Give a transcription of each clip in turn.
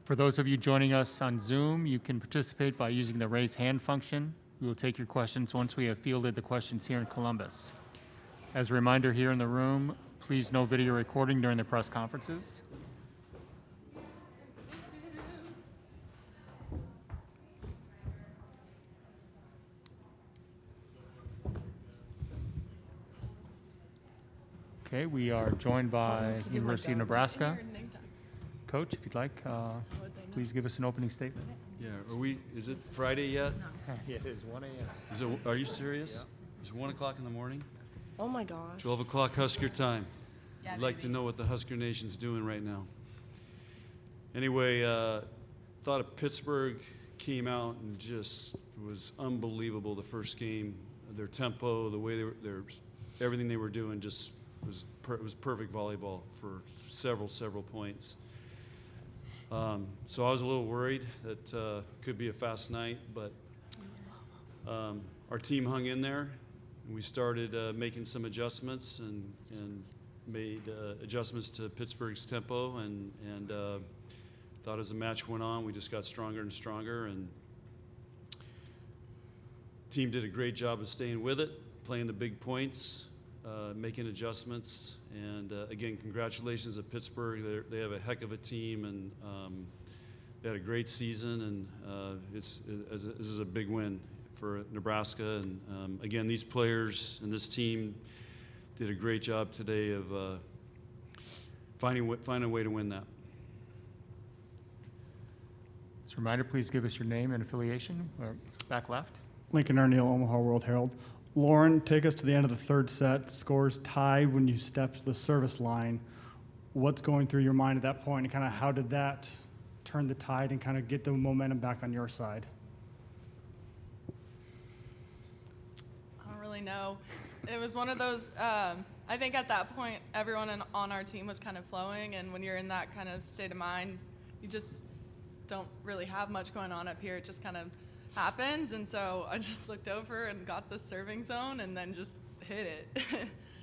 For those of you joining us on Zoom, you can participate by using the raise hand function. We will take your questions once we have fielded the questions here in Columbus. As a reminder, here in the room, please no video recording during the press conferences. Okay, we are joined by University of Nebraska. Coach, if you'd like, please give us an opening statement. Yeah, is it Friday yet? No. Yeah, it is 1 a.m. Are you serious? Yeah. It's 1 o'clock in the morning? Oh my gosh. 12 o'clock Husker time. Yeah, I'd like to know what the Husker Nation's doing right now. Anyway, thought of Pittsburgh came out and just was unbelievable the first game. Their tempo, the way everything they were doing just was perfect volleyball for several points. So I was a little worried that could be a fast night, but our team hung in there. And we started making some adjustments and made adjustments to Pittsburgh's tempo, and thought as the match went on, we just got stronger and stronger, and the team did a great job of staying with it, playing the big points, making adjustments, and again, congratulations to Pittsburgh. They have a heck of a team, and they had a great season, and this is a big win for Nebraska. And again, these players and this team did a great job today of finding a way to win that. As a reminder, please give us your name and affiliation. Back left. Lincoln Arneal, Omaha World Herald. Lauren, take us to the end of the third set. Scores tied when you stepped the service line. What's going through your mind at that point, and kind of how did that turn the tide and kind of get the momentum back on your side? I don't really know. It was one of those, I think at that point, everyone on our team was kind of flowing, and when you're in that kind of state of mind, you just don't really have much going on up here. It just kind of happens, and so I just looked over and got the serving zone and then just hit it.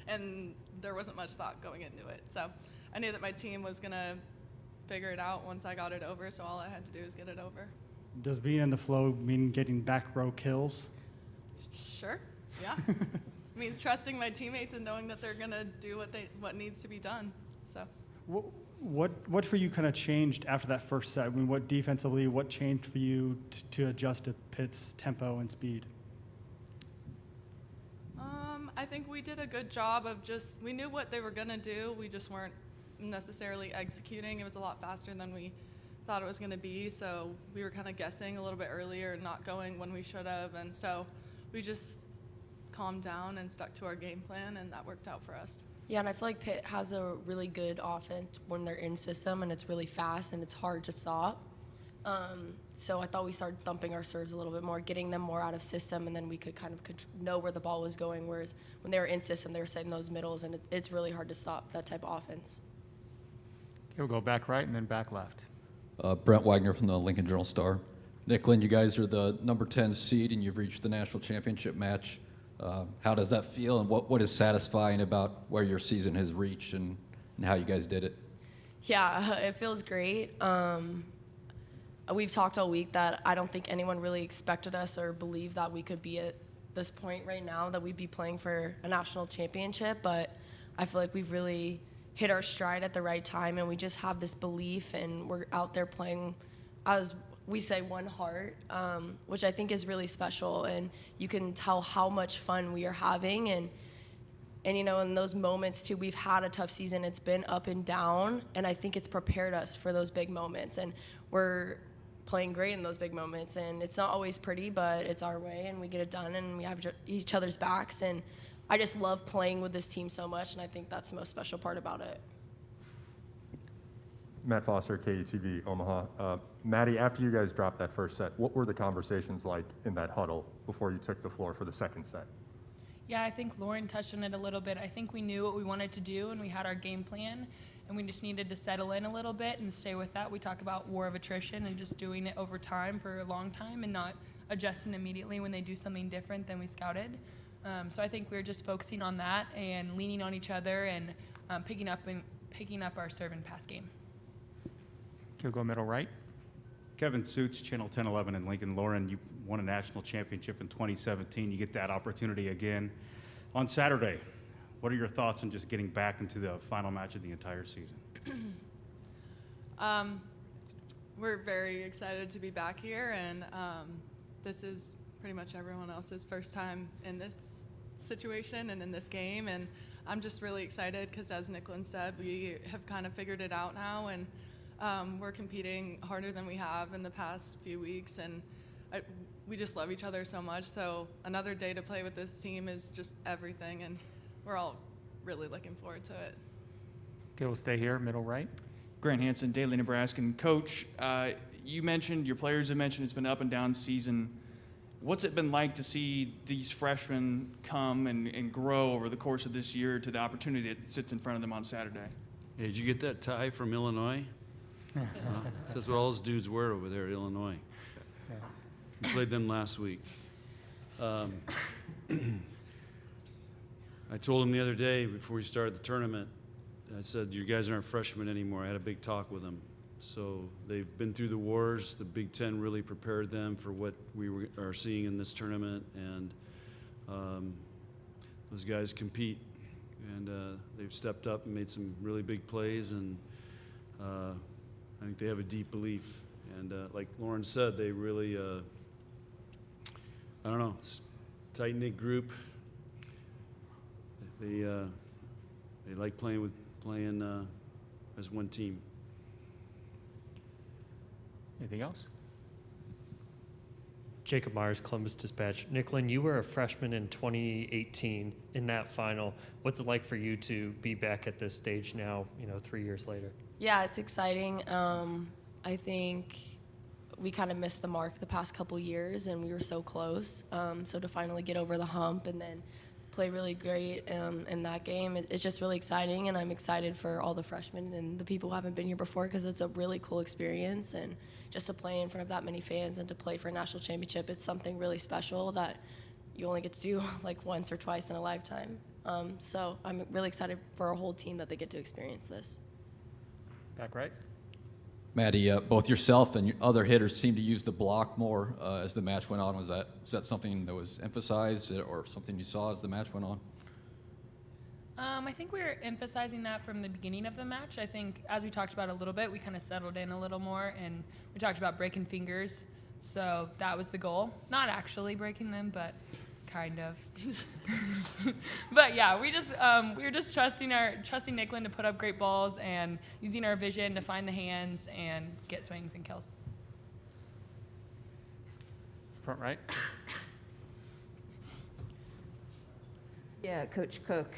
And there wasn't much thought going into it. So I knew that my team was going to figure it out once I got it over, so all I had to do was get it over. Does being in the flow mean getting back row kills? Sure, yeah. It means trusting my teammates and knowing that they're going to do what needs to be done. So. What for you kind of changed after that first set? I mean, what defensively, what changed for you to adjust to Pitt's tempo and speed? I think we did a good job of we knew what they were going to do. We just weren't necessarily executing. It was a lot faster than we thought it was going to be. So we were kind of guessing a little bit earlier and not going when we should have. And so we just calmed down and stuck to our game plan, and that worked out for us. Yeah, and I feel like Pitt has a really good offense when they're in system, and it's really fast and it's hard to stop. So I thought we started thumping our serves a little bit more, getting them more out of system, and then we could kind of know where the ball was going, whereas when they were in system, they were setting those middles, and it's really hard to stop that type of offense. Okay, we'll go back right and then back left. Brent Wagner from the Lincoln Journal-Star. Nick Lynn, you guys are the number 10 seed, and you've reached the national championship match. How does that feel, and what is satisfying about where your season has reached and how you guys did it? Yeah, it feels great. We've talked all week that I don't think anyone really expected us or believed that we could be at this point right now, that we'd be playing for a national championship, but I feel like we've really hit our stride at the right time, and we just have this belief, and we're out there playing as we say one heart, which I think is really special, and you can tell how much fun we are having, and you know, in those moments too, we've had a tough season. It's been up and down, and I think it's prepared us for those big moments, and we're playing great in those big moments, and it's not always pretty, but it's our way, and we get it done, and we have each other's backs, and I just love playing with this team so much, and I think that's the most special part about it. Matt Foster, KUTV, Omaha. Maddie, after you guys dropped that first set, what were the conversations like in that huddle before you took the floor for the second set? Yeah, I think Lauren touched on it a little bit. I think we knew what we wanted to do, and we had our game plan, and we just needed to settle in a little bit and stay with that. We talk about war of attrition and just doing it over time for a long time and not adjusting immediately when they do something different than we scouted. So I think we're just focusing on that and leaning on each other and picking up our serve and pass game. Okay, we'll go middle right. Kevin Suits, Channel 1011 in Lincoln. Lauren, you won a national championship in 2017. You get that opportunity again on Saturday. What are your thoughts on just getting back into the final match of the entire season? We're very excited to be back here, and this is pretty much everyone else's first time in this situation and in this game, and I'm just really excited because, as Nicklin said, we have kind of figured it out now, and we're competing harder than we have in the past few weeks, and we just love each other so much. So another day to play with this team is just everything, and we're all really looking forward to it. Okay, we'll stay here, middle right. Grant Hansen, Daily Nebraskan. Coach, you mentioned, your players have mentioned, it's been up and down season. What's it been like to see these freshmen come and grow over the course of this year to the opportunity that sits in front of them on Saturday? Hey, did you get that tie from Illinois? That's what all those dudes wear over there at Illinois. We played them last week. I told them the other day before we started the tournament, I said, you guys aren't freshmen anymore. I had a big talk with them. So they've been through the wars. The Big Ten really prepared them for what we are seeing in this tournament. And those guys compete. And they've stepped up and made some really big plays. And I think they have a deep belief. And like Lauren said, they really, I don't know, it's a tight-knit group. They like playing as one team. Anything else? Jacob Myers, Columbus Dispatch. Nicklin, you were a freshman in 2018 in that final. What's it like for you to be back at this stage now, 3 years later? Yeah, it's exciting. I think we kind of missed the mark the past couple years, and we were so close. So to finally get over the hump and then play really great in that game, it's just really exciting, and I'm excited for all the freshmen and the people who haven't been here before, because it's a really cool experience, and just to play in front of that many fans and to play for a national championship, it's something really special that you only get to do like once or twice in a lifetime. So I'm really excited for our whole team that they get to experience this. Back right. Maddie, both yourself and your other hitters seemed to use the block more as the match went on. Was that something that was emphasized or something you saw as the match went on? I think we were emphasizing that from the beginning of the match. I think, as we talked about a little bit, we kind of settled in a little more, and we talked about breaking fingers. So that was the goal. Not actually breaking them, but kind of. But yeah, we were just trusting Nicklin to put up great balls and using our vision to find the hands and get swings and kills. Front right. Yeah, Coach Cook,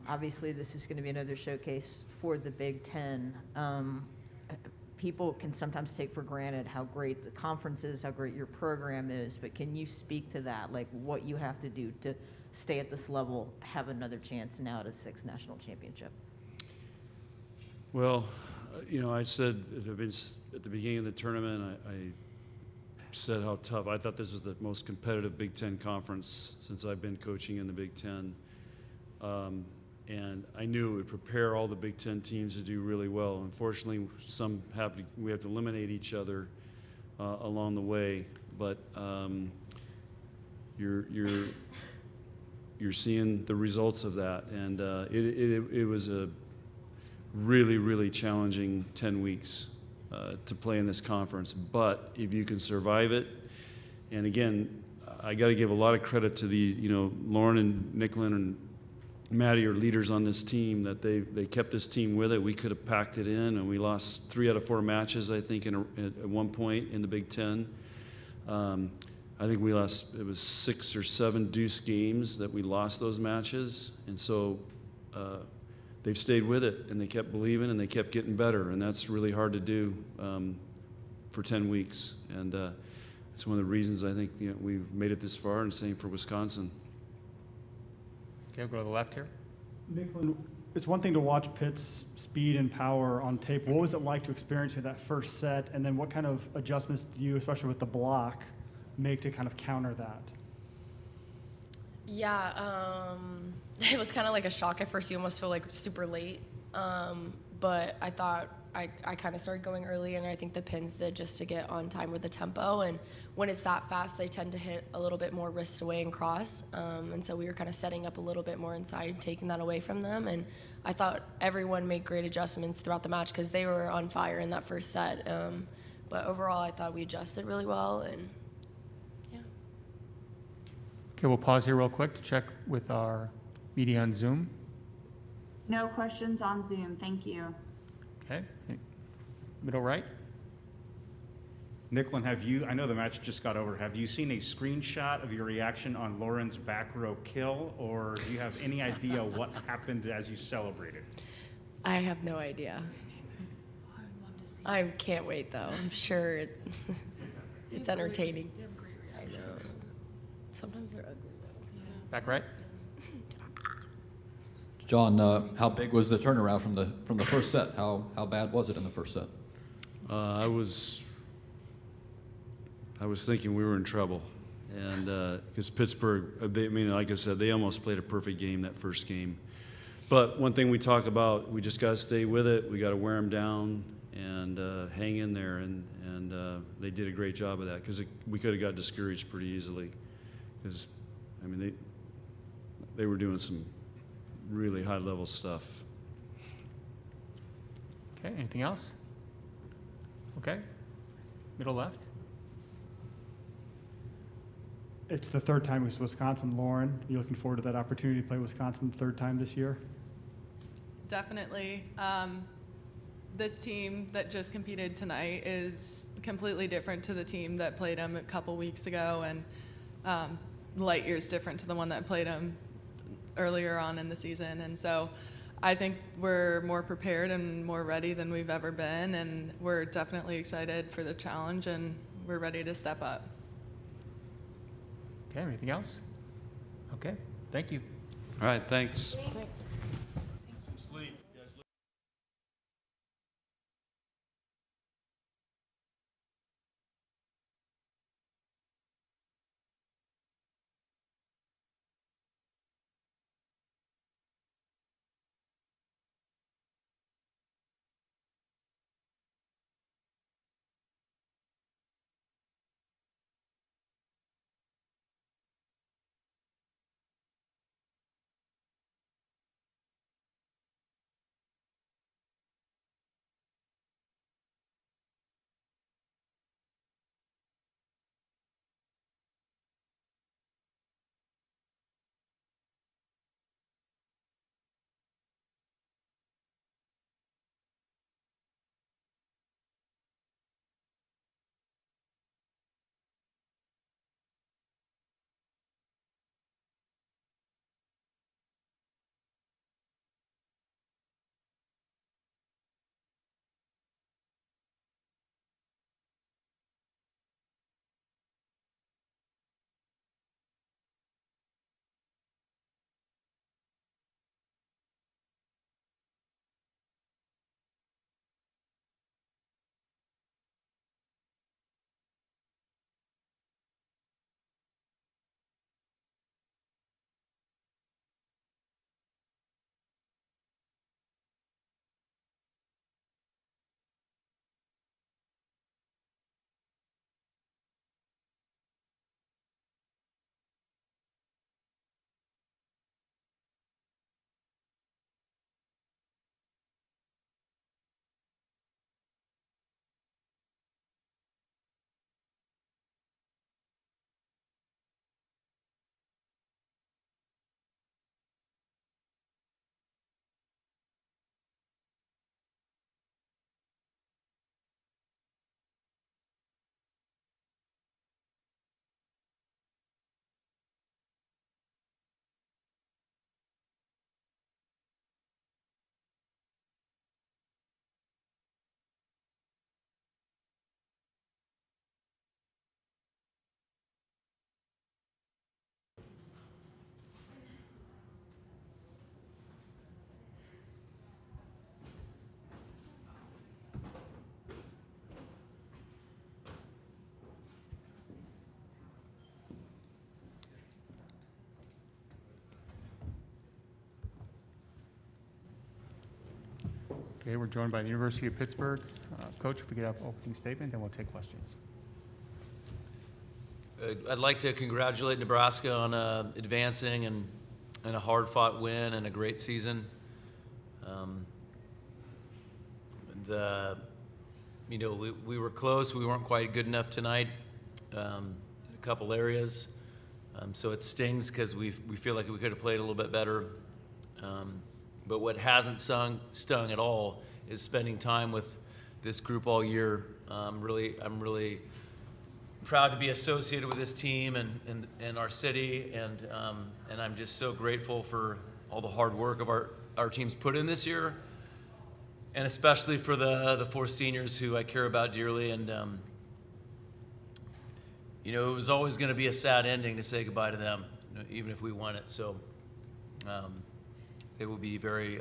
obviously this is going to be another showcase for the Big Ten. People can sometimes take for granted how great the conference is, how great your program is, but can you speak to that, like what you have to do to stay at this level, have another chance now at a sixth national championship? Well, I said at the beginning of the tournament, I said how tough. I thought this was the most competitive Big Ten conference since I've been coaching in the Big Ten. And I knew it would prepare all the Big Ten teams to do really well. Unfortunately, we have to eliminate each other along the way. But you're seeing the results of that, and it was a really, really challenging 10 weeks to play in this conference. But if you can survive it, and again, I got to give a lot of credit to Lauren and Nicklin and Maddie are leaders on this team, that they kept this team with it. We could have packed it in, and we lost 3 out of 4 matches, I think, at one point in the Big Ten. I think we lost, it was 6 or 7 deuce games that we lost those matches. And so they've stayed with it, and they kept believing, and they kept getting better. And that's really hard to do for 10 weeks. And it's one of the reasons I think we've made it this far, and same for Wisconsin. Okay, we'll go to the left here. Nicklin, it's one thing to watch Pitt's speed and power on tape. What was it like to experience it that first set? And then what kind of adjustments do you, especially with the block, make to kind of counter that? Yeah, it was kind of like a shock at first. You almost feel like super late. But I thought I kind of started going early, and I think the pins did just to get on time with the tempo. And when it's that fast, they tend to hit a little bit more wrist away and cross. And so we were kind of setting up a little bit more inside, taking that away from them. And I thought everyone made great adjustments throughout the match because they were on fire in that first set. But overall, I thought we adjusted really well, and yeah. Okay, we'll pause here real quick to check with our media on Zoom. No questions on Zoom, thank you. Okay, middle right. Nicklin, I know the match just got over, have you seen a screenshot of your reaction on Lauren's back row kill, or do you have any idea what happened as you celebrated? I have no idea. I can't wait, though. I'm sure it's entertaining. I know. Sometimes they're ugly, though. Back right. John, how big was the turnaround from the first set? How bad was it in the first set? I was thinking we were in trouble, and because Pittsburgh, like I said, they almost played a perfect game that first game. But one thing we talk about, we just got to stay with it. We got to wear them down and hang in there, and they did a great job of that because we could have got discouraged pretty easily because, they were doing some really high-level stuff. Okay, anything else? Okay, middle left. It's the third time with Wisconsin. Lauren, you looking forward to that opportunity to play Wisconsin the third time this year? Definitely. This team that just competed tonight is completely different to the team that played them a couple weeks ago, and light years different to the one that played them earlier on in the season. And so I think we're more prepared and more ready than we've ever been, and we're definitely excited for the challenge, and we're ready to step up. Okay, anything else? Okay, thank you. All right, thanks. Thanks. Okay, we're joined by the University of Pittsburgh. Coach, if we could have opening statement, then we'll take questions. I'd like to congratulate Nebraska on advancing and a hard-fought win and a great season. We were close. We weren't quite good enough tonight in a couple areas. So it stings because we feel like we could have played a little bit better. But what hasn't stung at all is spending time with this group all year. I'm really proud to be associated with this team and our city, and I'm just so grateful for all the hard work of our teams put in this year, and especially for the four seniors who I care about dearly. And it was always going to be a sad ending to say goodbye to them, even if we won it. So they will be very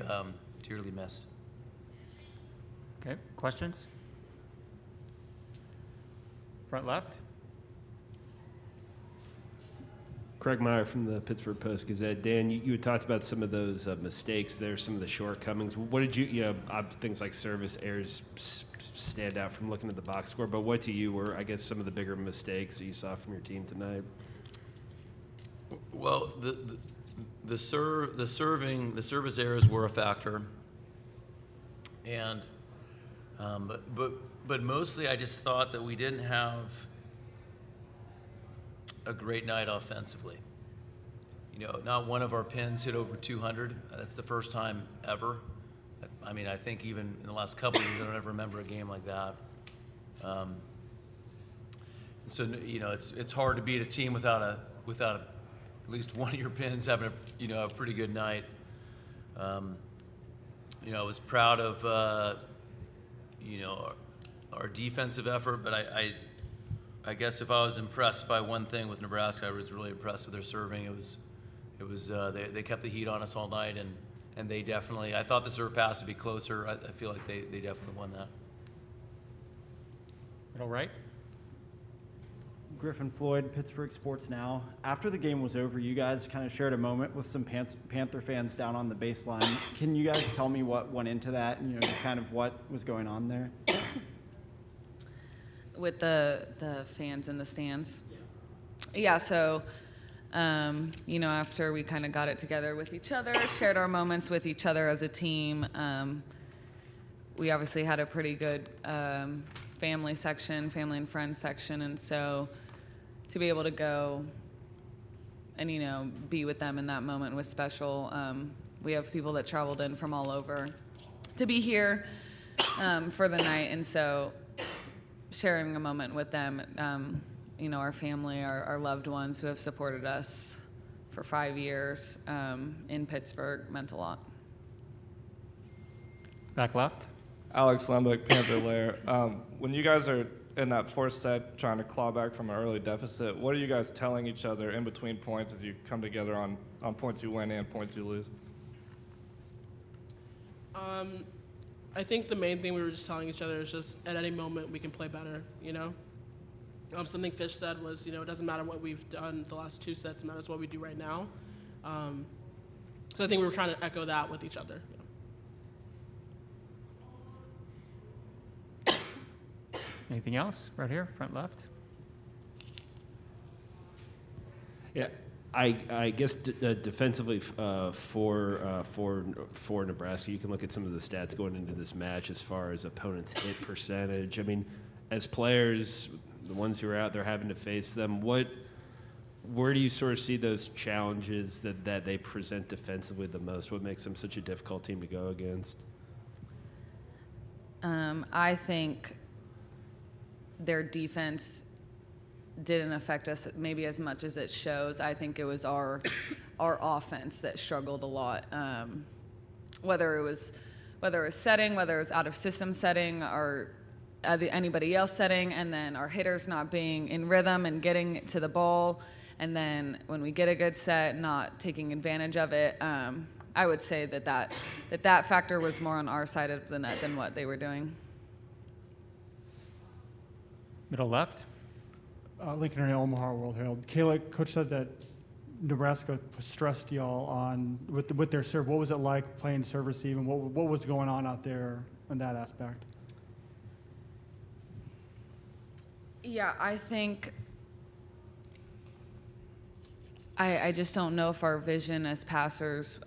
dearly missed. Okay, questions? Front left. Craig Meyer from the Pittsburgh Post-Gazette. Dan, you had talked about some of those mistakes there, some of the shortcomings. What did you things like service errors stand out from looking at the box score, but what to you were, I guess, some of the bigger mistakes that you saw from your team tonight? Well, the service errors were a factor, and but mostly I just thought that we didn't have a great night offensively. Not one of our pins hit over 200. That's the first time ever. I mean, I think even in the last couple of years, I don't ever remember a game like that. So it's hard to beat a team without at least one of your pins having a pretty good night. I was proud of our defensive effort, but I guess if I was impressed by one thing with Nebraska, I was really impressed with their serving. It was they kept the heat on us all night, and they definitely. I thought the serve pass would be closer. I feel like they definitely won that. All right. Griffin Floyd, Pittsburgh Sports Now. After the game was over, you guys kind of shared a moment with some Panther fans down on the baseline. Can you guys tell me what went into that and just kind of what was going on there? With the fans in the stands? Yeah, so, after we kind of got it together with each other, shared our moments with each other as a team, we obviously had a pretty good family and friends section, and so to be able to go and, be with them in that moment was special. We have people that traveled in from all over to be here for the night, and so sharing a moment with them, our family, our loved ones who have supported us for 5 years in Pittsburgh meant a lot. Back left. Alex Lembeck, Panther Lair. When you guys are in that fourth set trying to claw back from an early deficit, what are you guys telling each other in between points as you come together on points you win and points you lose? I think the main thing we were just telling each other is just at any moment we can play better, Something Fish said was, it doesn't matter what we've done the last 2 sets, it matters what we do right now. So I think we were trying to echo that with each other. Anything else? Right here, front left. Yeah, I guess defensively for Nebraska, you can look at some of the stats going into this match as far as opponents' hit percentage. I mean, as players, the ones who are out there having to face them, where do you sort of see those challenges that they present defensively the most? What makes them such a difficult team to go against? I think their defense didn't affect us maybe as much as it shows. I think it was our offense that struggled a lot. Whether it was setting, whether it was out of system setting, or anybody else setting, and then our hitters not being in rhythm and getting to the ball, and then when we get a good set, not taking advantage of it. I would say that factor was more on our side of the net than what they were doing. Middle left. Lincoln Area, Omaha World Herald. Kayla, coach said that Nebraska stressed y'all on with their serve. What was it like playing serve receive, and what was going on out there in that aspect? Yeah, I think I just don't know if our vision as passers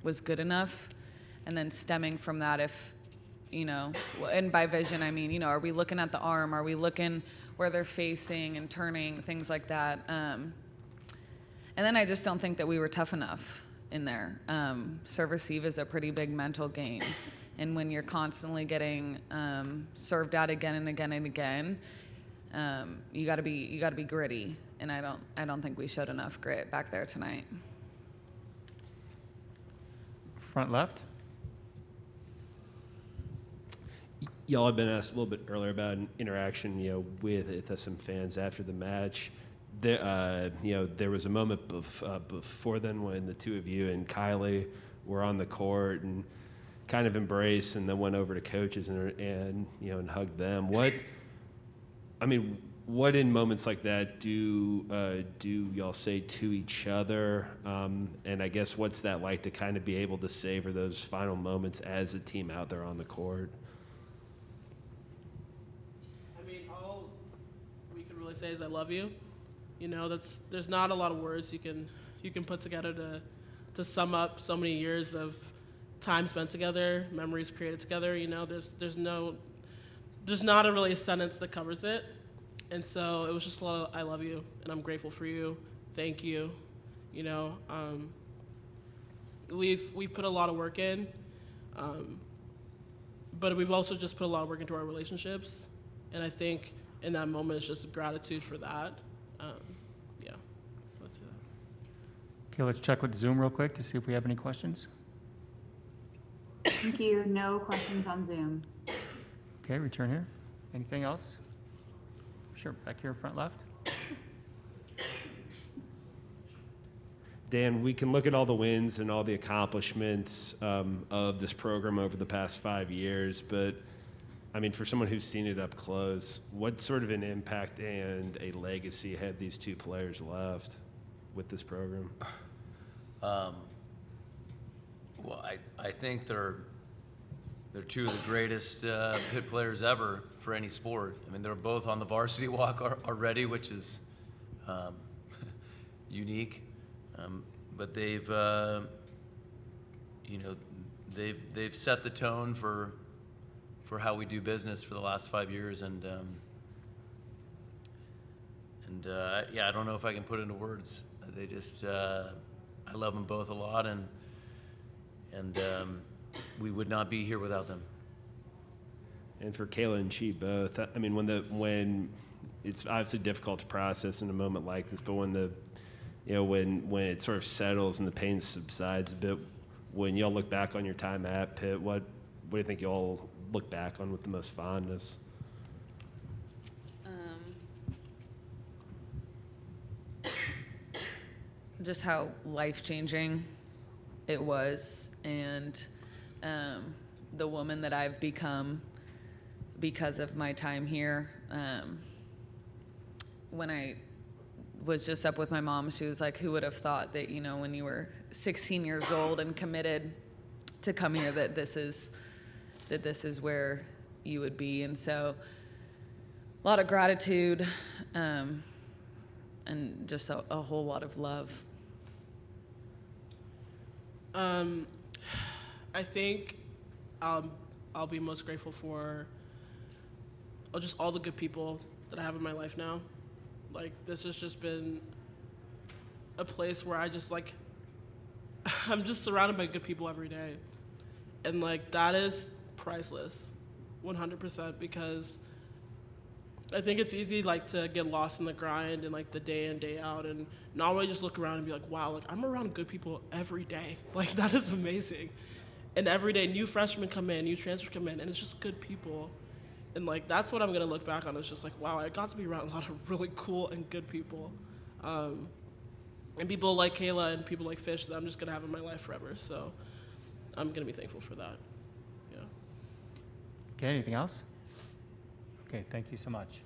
was good enough. And then stemming from that, if, you know, and by vision, I mean, you know, are we looking at the arm? Are we looking where they're facing and turning, things like that? And then I just don't think that we were tough enough in there. Serve receive is a pretty big mental game. And when you're constantly getting served at again and again and again, you gotta be gritty. And I don't think we showed enough grit back there tonight. Front left. Y'all have been asked a little bit earlier about an interaction, you know, with some fans after the match. There, you know, there was a moment before then when the two of you and Kylie were on the court and kind of embraced, and then went over to coaches and you know, and hugged them. What in moments like that do y'all say to each other? And I guess what's that like to kind of be able to savor those final moments as a team out there on the court? All we can really say is I love you. You know, there's not a lot of words you can put together to sum up so many years of time spent together, memories created together. You know, there's not really a sentence that covers it. And so it was just a lot of I love you, and I'm grateful for you. Thank you. You know, we've put a lot of work in, but we've also just put a lot of work into our relationships. And I think in that moment, it's just gratitude for that. Yeah, let's do that. Okay, let's check with Zoom real quick to see if we have any questions. Thank you. No questions on Zoom. Okay, return here. Anything else? Sure, back here, front left. Dan, we can look at all the wins and all the accomplishments of this program over the past 5 years, but I mean, for someone who's seen it up close, what sort of an impact and a legacy have these two players left with this program? Well, I think they're two of the greatest Pitt players ever for any sport. I mean, they're both on the varsity walk already, which is unique. But they've, you know, they've set the tone for how we do business for the last 5 years, and yeah, I don't know if I can put it into words. They just, I love them both a lot, and we would not be here without them. And for Kayla and Chi both, I mean, when it's obviously difficult to process in a moment like this, but when when it sort of settles and the pain subsides a bit, when y'all look back on your time at Pitt, what do you think y'all look back on with the most fondness? Just how life-changing it was, and the woman that I've become because of my time here. When I was just up with my mom, she was like, who would have thought that, you know, when you were 16 years old and committed to come here, that this is where you would be. And so a lot of gratitude and just a whole lot of love. I think I'll be most grateful for just all the good people that I have in my life now. Like, this has just been a place where I just, like, I'm just surrounded by good people every day. And, like, that is priceless, 100%, because I think it's easy, like, to get lost in the grind and, like, the day in, day out, and not really just look around and be like, wow, like, I'm around good people every day. Like, that is amazing. And every day, new freshmen come in, new transfers come in, and it's just good people. And, like, that's what I'm going to look back on. It's just like, wow, I got to be around a lot of really cool and good people. And people like Kayla and people like Fish that I'm just going to have in my life forever. So I'm going to be thankful for that. Yeah. Okay, anything else? Okay, thank you so much.